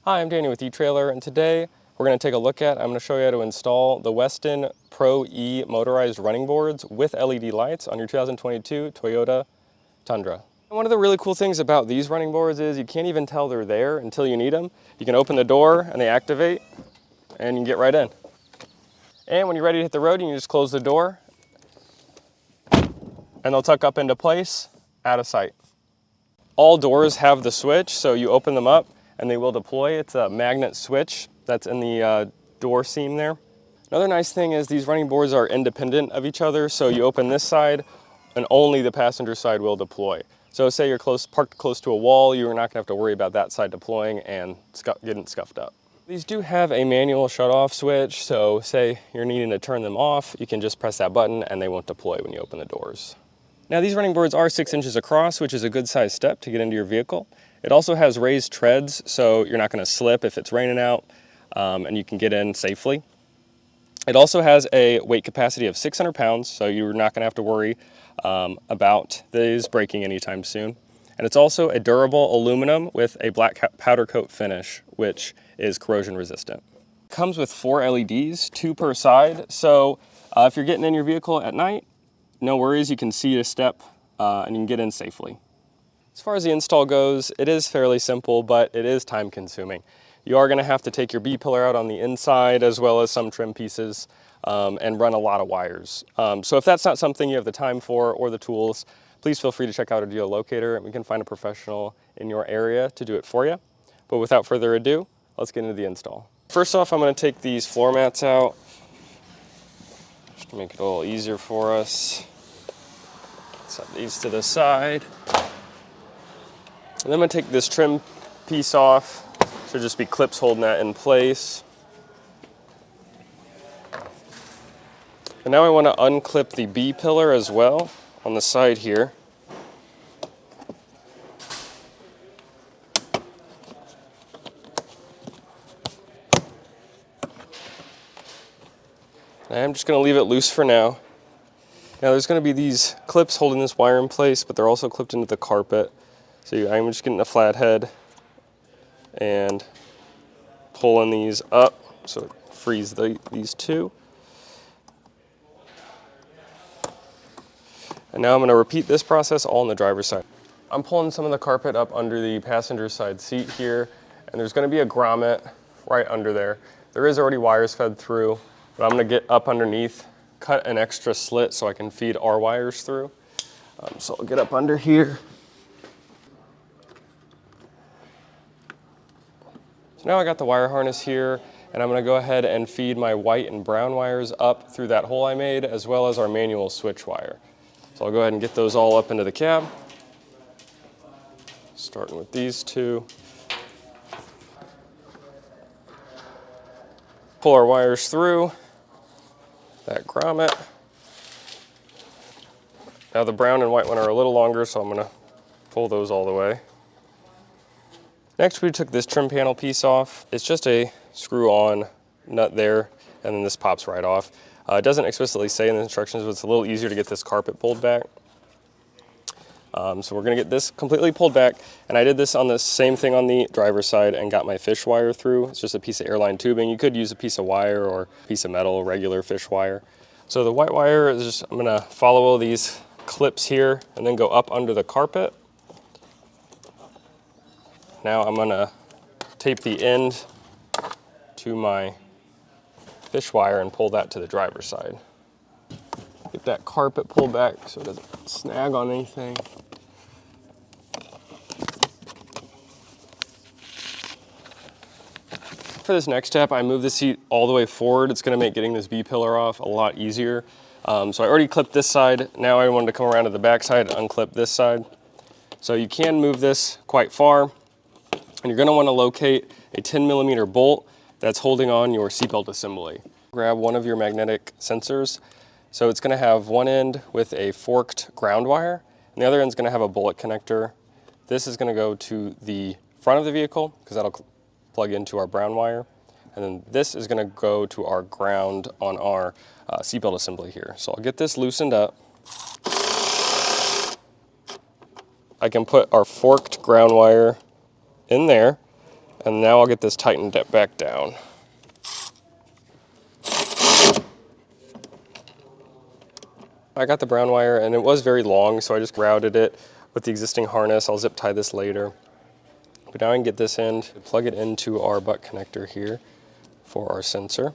Hi, I'm Danny with eTrailer, and today I'm going to show you how to install the Westin Pro-E motorized running boards with LED lights on your 2022 Toyota Tundra. And one of the really cool things about these running boards is you can't even tell they're there until you need them. You can open the door and they activate and you can get right in. And when you're ready to hit the road, you can just close the door and they'll tuck up into place, out of sight. All doors have the switch, so you open them up and they will deploy. It's a magnet switch that's in the door seam there. Another nice thing is these running boards are independent of each other, so you open this side and only the passenger side will deploy. So say you're parked close to a wall, you're not gonna have to worry about that side deploying and getting scuffed up. These do have a manual shut-off switch, so say you're needing to turn them off, you can just press that button and they won't deploy when you open the doors. Now these running boards are 6 inches across, which is a good size step to get into your vehicle. It also has raised treads, so you're not going to slip if it's raining out, and you can get in safely. It also has a weight capacity of 600 pounds, so you're not going to have to worry about these breaking anytime soon. And it's also a durable aluminum with a black powder coat finish, which is corrosion resistant. It comes with 4 LEDs, 2 per side, so if you're getting in your vehicle at night, no worries, you can see a step and you can get in safely. As far as the install goes, it is fairly simple, but it is time consuming. You are going to have to take your B-pillar out on the inside as well as some trim pieces and run a lot of wires. So if that's not something you have the time for or the tools, please feel free to check out a geolocator and we can find a professional in your area to do it for you. But without further ado, let's get into the install. First off, I'm going to take these floor mats out just to make it a little easier for us. Set these to the side. And then I'm going to take this trim piece off. Should just be clips holding that in place. And now I want to unclip the B-pillar as well on the side here. And I'm just going to leave it loose for now. Now there's going to be these clips holding this wire in place, but they're also clipped into the carpet. So I'm just getting a flathead and pulling these up so it frees these two. And now I'm going to repeat this process all on the driver's side. I'm pulling some of the carpet up under the passenger side seat here, and there's going to be a grommet right under there. There is already wires fed through, but I'm going to get up underneath, cut an extra slit so I can feed our wires through. So I'll get up under here. So now I got the wire harness here, and I'm going to go ahead and feed my white and brown wires up through that hole I made, as well as our manual switch wire. So I'll go ahead and get those all up into the cab, starting with these two. Pull our wires through that grommet. Now the brown and white one are a little longer, so I'm going to pull those all the way. Next, we took this trim panel piece off. It's just a screw-on nut there, and then this pops right off. It doesn't explicitly say in the instructions, but it's a little easier to get this carpet pulled back. So we're going to get this completely pulled back, and I did this on the same thing on the driver's side and got my fish wire through. It's just a piece of airline tubing. You could use a piece of wire or a piece of metal, regular fish wire. So the white wire is just, I'm going to follow these clips here and then go up under the carpet. Now I'm going to tape the end to my fish wire and pull that to the driver's side. Get that carpet pulled back so it doesn't snag on anything. For this next step, I move the seat all the way forward. It's going to make getting this B-pillar off a lot easier. So I already clipped this side. Now I wanted to come around to the back side and unclip this side. So you can move this quite far. And you're going to want to locate a 10mm bolt that's holding on your seatbelt assembly. Grab one of your magnetic sensors. So it's going to have one end with a forked ground wire, and the other end is going to have a bullet connector. This is going to go to the front of the vehicle because that'll plug into our brown wire. And then this is going to go to our ground on our seatbelt assembly here. So I'll get this loosened up. I can put our forked ground wire in there, And now I'll get this tightened back down. I got the brown wire and it was very long, so I just routed it with the existing harness. I'll zip tie this later. But now I can get this end, plug it into our butt connector here for our sensor.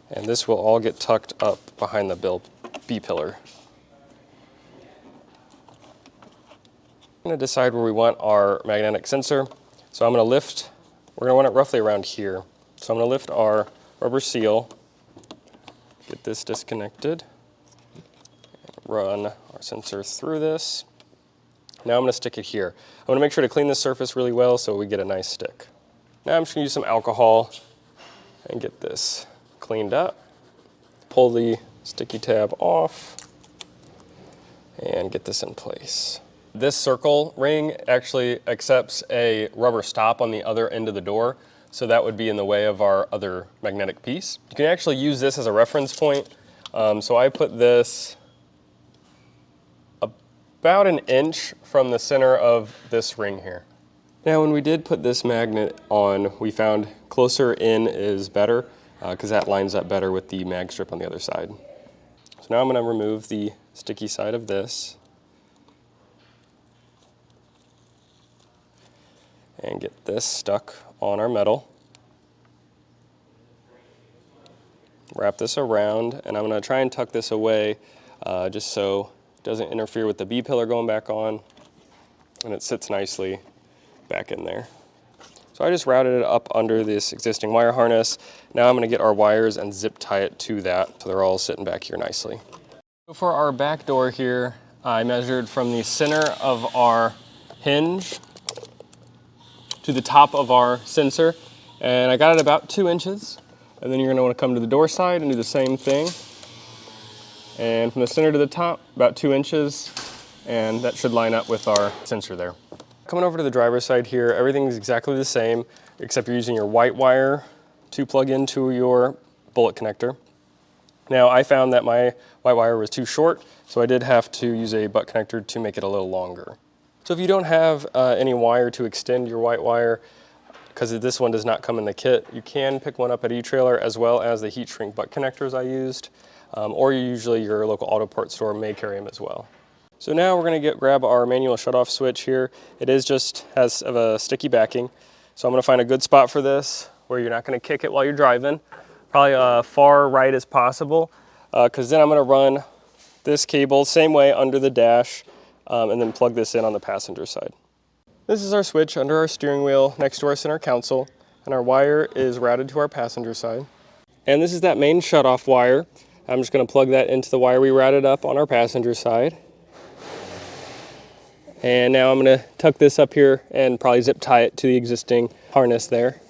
And this will all get tucked up behind the B-pillar. I'm going to decide where we want our magnetic sensor. So I'm going to lift, we're going to want it roughly around here. So I'm going to lift our rubber seal, get this disconnected, and run our sensor through this. Now I'm going to stick it here. I'm going to make sure to clean this surface really well so we get a nice stick. Now I'm just going to use some alcohol and get this cleaned up. Pull the sticky tab off and get this in place. This circle ring actually accepts a rubber stop on the other end of the door, so that would be in the way of our other magnetic piece. You can actually use this as a reference point. So I put this about an inch from the center of this ring here. Now when we did put this magnet on, we found closer in is better because that lines up better with the mag strip on the other side. So now I'm going to remove the sticky side of this and get this stuck on our metal. Wrap this around, and I'm going to try and tuck this away just so it doesn't interfere with the B-pillar going back on, and it sits nicely back in there. So I just routed it up under this existing wire harness. Now I'm going to get our wires and zip tie it to that so they're all sitting back here nicely. So for our back door here, I measured from the center of our hinge to the top of our sensor, and I got it about 2 inches. And then you're going to want to come to the door side and do the same thing. And from the center to the top, about 2 inches, and that should line up with our sensor there. Coming over to the driver's side here, everything's exactly the same, except you're using your white wire to plug into your bullet connector. Now I found that my white wire was too short, so I did have to use a butt connector to make it a little longer. So if you don't have any wire to extend your white wire, because this one does not come in the kit, you can pick one up at etrailer as well as the heat shrink butt connectors I used, or usually your local auto parts store may carry them as well. So now we're going to grab our manual shutoff switch here. It is just has a sticky backing, so I'm going to find a good spot for this where you're not going to kick it while you're driving, probably far right as possible, because then I'm going to run this cable same way under the dash and then plug this in on the passenger side. This is our switch under our steering wheel next to our center console, and our wire is routed to our passenger side. And this is that main shutoff wire. I'm just going to plug that into the wire we routed up on our passenger side. And now I'm going to tuck this up here and probably zip tie it to the existing harness there.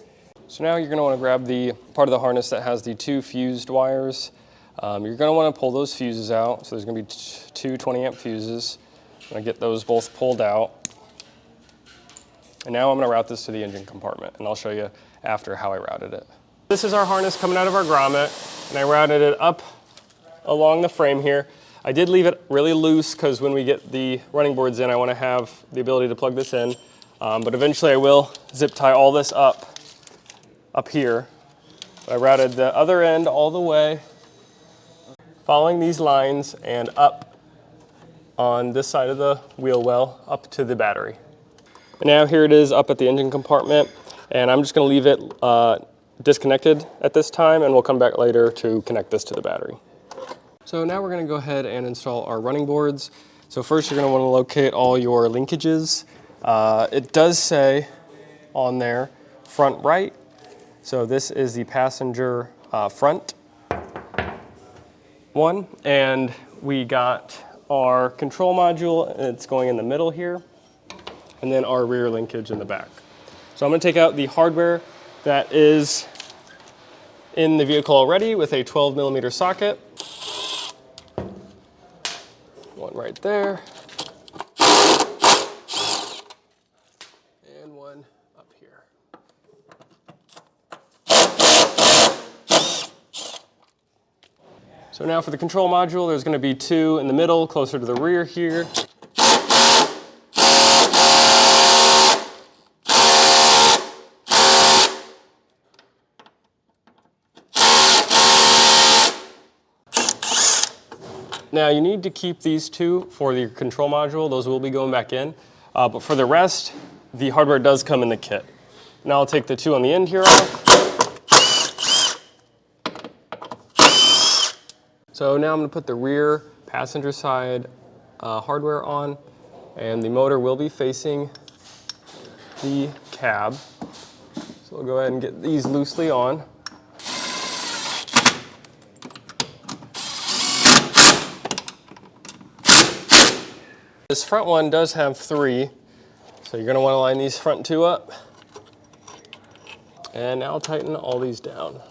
So now you're going to want to grab the part of the harness that has the 2 fused wires. You're going to want to pull those fuses out. So there's going to be 2 20-amp fuses. I'm going to get those both pulled out. And now I'm going to route this to the engine compartment, and I'll show you after how I routed it. This is our harness coming out of our grommet, and I routed it up along the frame here. I did leave it really loose because when we get the running boards in, I want to have the ability to plug this in. But eventually I will zip tie all this up here. I routed the other end all the way, following these lines and up on this side of the wheel well up to the battery. And now here it is up at the engine compartment, and I'm just going to leave it disconnected at this time, and we'll come back later to connect this to the battery. So now we're going to go ahead and install our running boards. So first you're going to want to locate all your linkages. It does say on there front right, so this is the passenger front one, and we got our control module, and it's going in the middle here, and then our rear linkage in the back. So I'm going to take out the hardware that is in the vehicle already with a 12mm socket. One right there. And one up here. So now for the control module, there's going to be 2 in the middle, closer to the rear here. Now you need to keep these two for the control module. Those will be going back in. But for the rest, the hardware does come in the kit. Now I'll take the two on the end here off. So now I'm going to put the rear passenger side hardware on, and the motor will be facing the cab. So we'll go ahead and get these loosely on. This front one does have 3, so you're going to want to line these front 2 up. And now tighten all these down.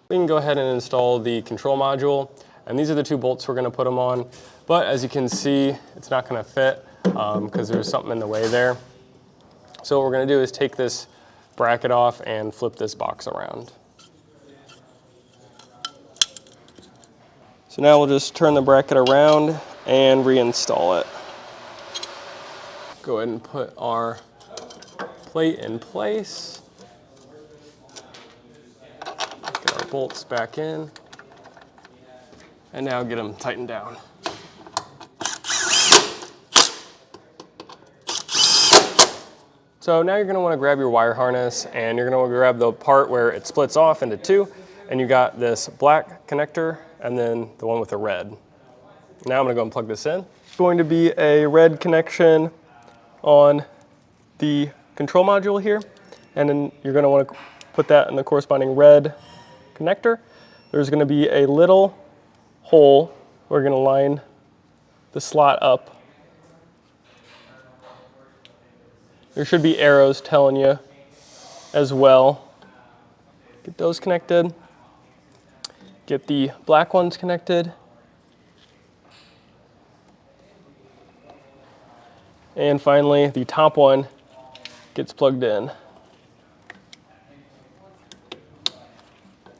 We can go ahead and install the control module, and these are the 2 bolts we're going to put them on. But as you can see, it's not going to fit because there's something in the way there. So what we're going to do is take this bracket off and flip this box around. So now we'll just turn the bracket around and reinstall it. Go ahead and put our plate in place. Get our bolts back in. And now get them tightened down. So now you're going to want to grab your wire harness, and you're going to want to grab the part where it splits off into 2, and you got this black connector and then the one with the red. Now I'm going to go and plug this in. It's going to be a red connection on the control module here, and then you're going to want to put that in the corresponding red connector. There's going to be a little hole. We're going to line the slot up. There should be arrows telling you as well. Get those connected. Get the black ones connected. And finally, the top one gets plugged in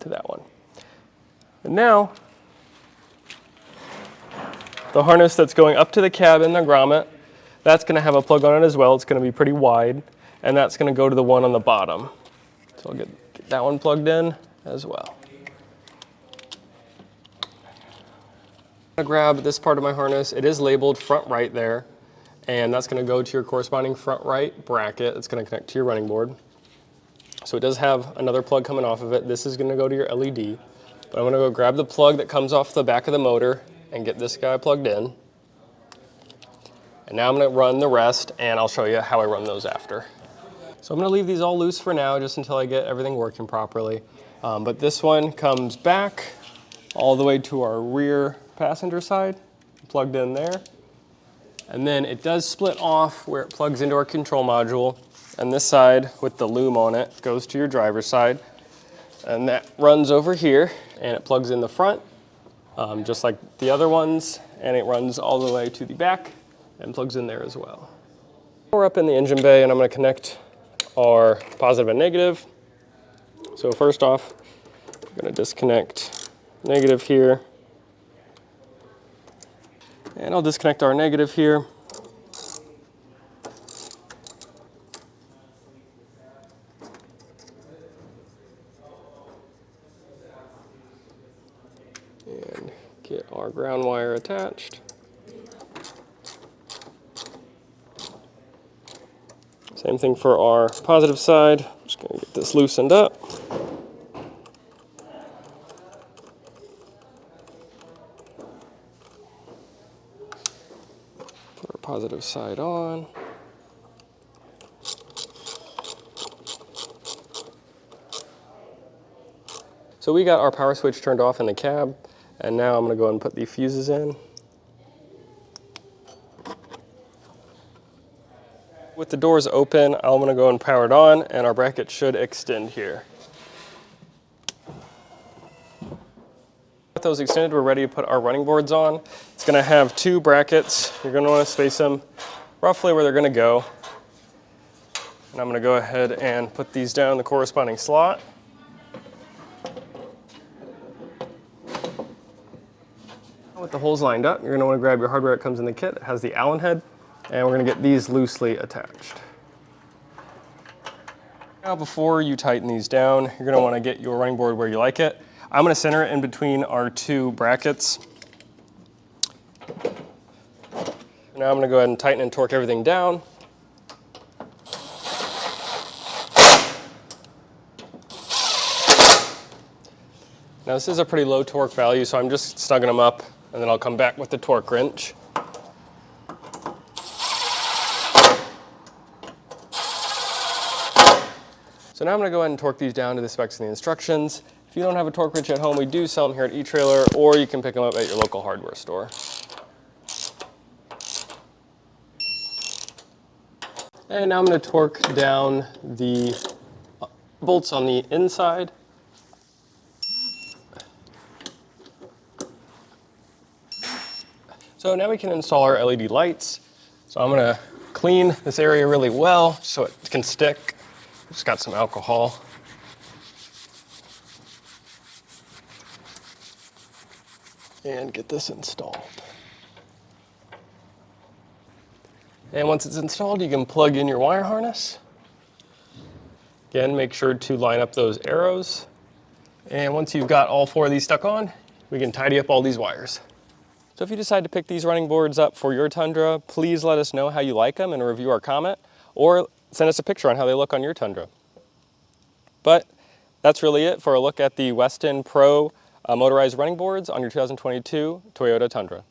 to that one. And now, the harness that's going up to the cab and the grommet, that's going to have a plug on it as well. It's going to be pretty wide, and that's going to go to the one on the bottom. So I'll get that one plugged in as well. I'm going to grab this part of my harness. It is labeled front right there, and that's going to go to your corresponding front right bracket. It's going to connect to your running board. So it does have another plug coming off of it. This is going to go to your LED, but I'm going to go grab the plug that comes off the back of the motor and get this guy plugged in. And now I'm going to run the rest, and I'll show you how I run those after. So I'm going to leave these all loose for now, just until I get everything working properly. But this one comes back all the way to our rear passenger side, plugged in there. And then it does split off where it plugs into our control module. And this side with the loom on it goes to your driver's side. And that runs over here, and it plugs in the front, just like the other ones. And it runs all the way to the back and plugs in there as well. We're up in the engine bay, and I'm going to connect our positive and negative. So first off, I'm going to disconnect negative here. And I'll disconnect our negative here. And get our ground wire attached. Same thing for our positive side. I'm just going to get this loosened up. Put our positive side on. So we got our power switch turned off in the cab, and now I'm going to go ahead and put the fuses in. With the doors open, I'm going to go and power it on, and our bracket should extend here. With those extended, we're ready to put our running boards on. It's going to have 2 brackets. You're going to want to space them roughly where they're going to go. And I'm going to go ahead and put these down in the corresponding slot. With the holes lined up, you're going to want to grab your hardware that comes in the kit. It has the Allen head. And we're going to get these loosely attached. Now before you tighten these down, you're going to want to get your running board where you like it. I'm gonna center it in between our two brackets. Now I'm gonna go ahead and tighten and torque everything down. Now this is a pretty low torque value, so I'm just snugging them up, and then I'll come back with the torque wrench. So now I'm gonna go ahead and torque these down to the specs and the instructions. If you don't have a torque wrench at home, we do sell them here at eTrailer, or you can pick them up at your local hardware store. And now I'm gonna torque down the bolts on the inside. So now we can install our LED lights. So I'm gonna clean this area really well so it can stick. Just got some alcohol. And get this installed. And once it's installed, you can plug in your wire harness. Again, make sure to line up those arrows. And once you've got all 4 of these stuck on, we can tidy up all these wires. So if you decide to pick these running boards up for your Tundra, please let us know how you like them in a review or comment, or send us a picture on how they look on your Tundra. But that's really it for a look at the Westin Pro motorized running boards on your 2022 Toyota Tundra.